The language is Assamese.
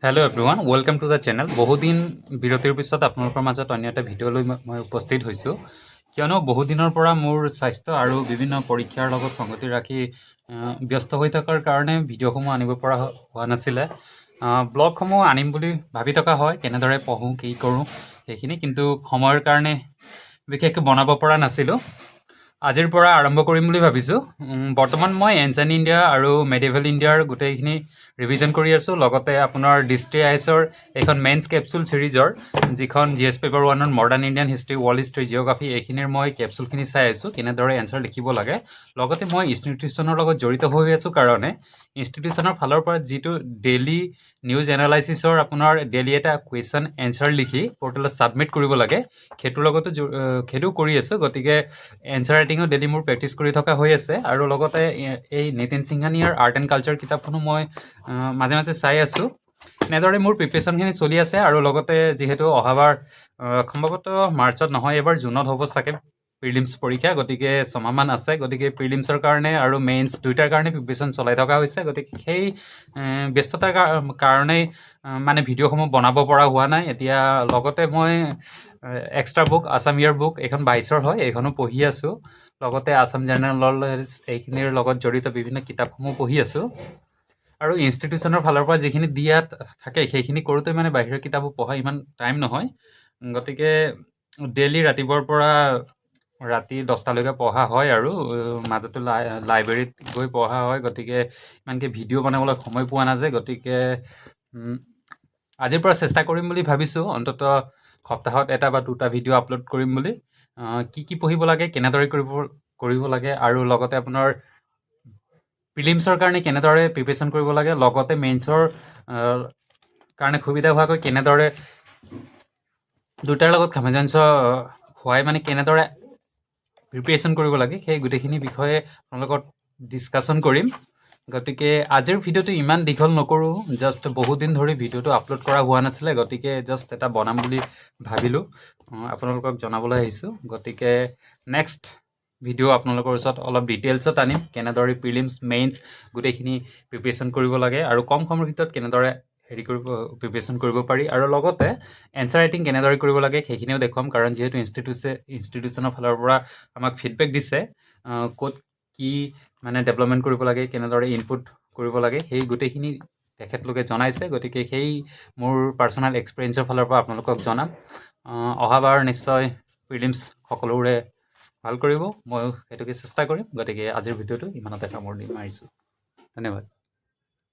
Hello' everyone, welcome to the channel. বহুদিন বিৰতিৰ পিছত আপোনালোকৰ মাজত অন্য এটা ভিডিঅ' লৈ মই উপস্থিত হৈছোঁ, কিয়নো বহুদিনৰ পৰা মোৰ স্বাস্থ্য আৰু বিভিন্ন পৰীক্ষাৰ লগত সংগতি ৰাখি ব্যস্ত হৈ থকাৰ কাৰণে ভিডিঅ'সমূহ আনিব পৰা হোৱা নাছিলে। ব্লগসমূহ আনিম বুলি ভাবি থকা হয়, কেনেদৰে পঢ়োঁ কি কৰোঁ সেইখিনি, কিন্তু সময়ৰ কাৰণে বিশেষকৈ বনাব পৰা নাছিলোঁ। আজিৰ পৰা আৰম্ভ কৰিম বুলি ভাবিছোঁ। বৰ্তমান মই এনচিয়েণ্ট ইণ্ডিয়া আৰু মেডিভেল ইণ্ডিয়াৰ গোটেইখিনি ৰিভিজন কৰি আছোঁ। লগতে আপোনাৰ ডিষ্ট্ৰি আইছৰ এইখন মেইনছ কেপচুল ছিৰিজৰ, যিখন GS পেপাৰ 1ৰ modern Indian history, world history, geography, এইখিনিৰ মই কেপচুলখিনি চাই আছোঁ, কেনেদৰে এনচাৰ লিখিব লাগে। লগতে মই ইনষ্টিটিউশ্যনৰ লগত জড়িত হৈ আছোঁ কাৰণে ইনষ্টিটিউশ্যনৰ ফালৰ পৰা যিটো ডেইলি নিউজ এনালাইচিছৰ আপোনাৰ ডেইলি এটা কুৱেশ্যন এনচাৰ লিখি পৰ্টেলত ছাবমিট কৰিব লাগে, সেইটোৰ লগতো সেইটো কৰি আছোঁ। গতিকে এনচাৰ ৰাইটিঙো ডেইলি মোৰ প্ৰেক্টিছ কৰি থকা হৈ আছে। আৰু লগতে এই নিতিন সিংহানিয়াৰ আৰ্ট এণ্ড কালচাৰ কিতাপখনো মই মাজে মাজে চাই আছোঁ। এনেদৰে মোৰ প্ৰিপেৰেশ্যনখিনি চলি আছে। আৰু লগতে যিহেতু অহাবাৰ সম্ভৱতঃ মাৰ্চত নহয়, এইবাৰ জুনত হ'ব চাগে প্ৰিলিমছ পৰীক্ষা, গতিকে ছমাহমান আছে। গতিকে প্ৰিলিমছৰ কাৰণে আৰু মেইনছ দুয়োটাৰ কাৰণে প্ৰিপেৰেশ্যন চলাই থকা হৈছে। গতিকে সেই ব্যস্ততাৰ কাৰণেই মানে ভিডিঅ'সমূহ বনাব পৰা হোৱা নাই। এতিয়া লগতে মই এক্সট্ৰা বুক, আছাম ইয়াৰ বুক, এইখন 22ৰ হয়, এইখনো পঢ়ি আছোঁ। লগতে আছাম জেনেৰেল নলেজ এইখিনিৰ লগত জড়িত বিভিন্ন কিতাপসমূহ পঢ়ি আছোঁ। আৰু ইনষ্টিটিউশ্যনৰ ফালৰ পৰা যিখিনি দিয়াত থাকে সেইখিনি কৰোঁতে মানে বাহিৰৰ কিতাপো পঢ়া ইমান টাইম নহয়। গতিকে ডেইলি ৰাতিপুৱাৰ পৰা ৰাতি 10টালৈকে পঢ়া হয়, আৰু মাজতে লাইব্ৰেৰীত গৈ পঢ়া হয়। গতিকে ইমানকৈ ভিডিঅ' বনাবলৈ সময় পোৱা নাযায়। গতিকে আজিৰ পৰা চেষ্টা কৰিম বুলি ভাবিছোঁ, অন্ততঃ সপ্তাহত এটা বা দুটা ভিডিঅ' আপলোড কৰিম বুলি। কি পঢ়িব লাগে, কেনেদৰে কৰিব লাগে, আৰু লগতে আপোনাৰ প্ৰিলিমছৰ কাৰণে কেনেদৰে প্ৰিপেৰেশ্যন কৰিব লাগে, লগতে মেইনছৰ কাৰণে সুবিধা হোৱাকৈ কেনেদৰে দুটাৰ লগত সামঞ্জস্য হোৱাই মানে কেনেদৰে প্ৰিপেৰেশ্যন কৰিব লাগে, সেই গোটেইখিনি বিষয়ে আপোনালোকৰ ডিছকাশ্যন কৰিম। গতিকে আজিৰ ভিডিঅ'টো ইমান দীঘল নকৰোঁ, জাষ্ট বহুত দিন ধৰি ভিডিঅ'টো আপলোড কৰা হোৱা নাছিলে। গতিকে জাষ্ট এটা বনাম বুলি ভাবিলোঁ, আপোনালোকক জনাবলৈ আহিছোঁ। গতিকে নেক্সট ভিডিঅ' আপোনালোকৰ ওচৰত অলপ ডিটেইলছত আনিম, কেনেদৰে প্ৰিলিমছ মেইনছ গোটেইখিনি প্ৰিপেৰেশ্যন কৰিব লাগে, আৰু কম সময়ৰ ভিতৰত কেনেদৰে প্ৰিপেৰেশ্যন কৰিব পাৰি, আৰু লগতে এনচাৰ ৰাইটিং কেনেদৰে কৰিব লাগে সেইখিনিও দেখুৱাম। কাৰণ যিহেতু ইনষ্টিটিউশ্যনৰ ফালৰ পৰা আমাক ফিডবেক দিছে, ক'ত কি মানে ডেভেলপমেণ্ট কৰিব লাগে, কেনেদৰে ইনপুট কৰিব লাগে, সেই গোটেইখিনি তেখেতলোকে জনাইছে। গতিকে সেই মোৰ পাৰ্চনেল এক্সপিৰিয়েঞ্চৰ ফালৰ পৰা আপোনালোকক জনাম। অহাবাৰ নিশ্চয় প্ৰিলিমছ সকলোৰে ভাল কৰিব, ময়ো সেইটোকে চেষ্টা কৰিম। গতিকে আজিৰ ভিডিঅ'টো ইমানতে সামৰণি মাৰিছোঁ। ধন্যবাদ।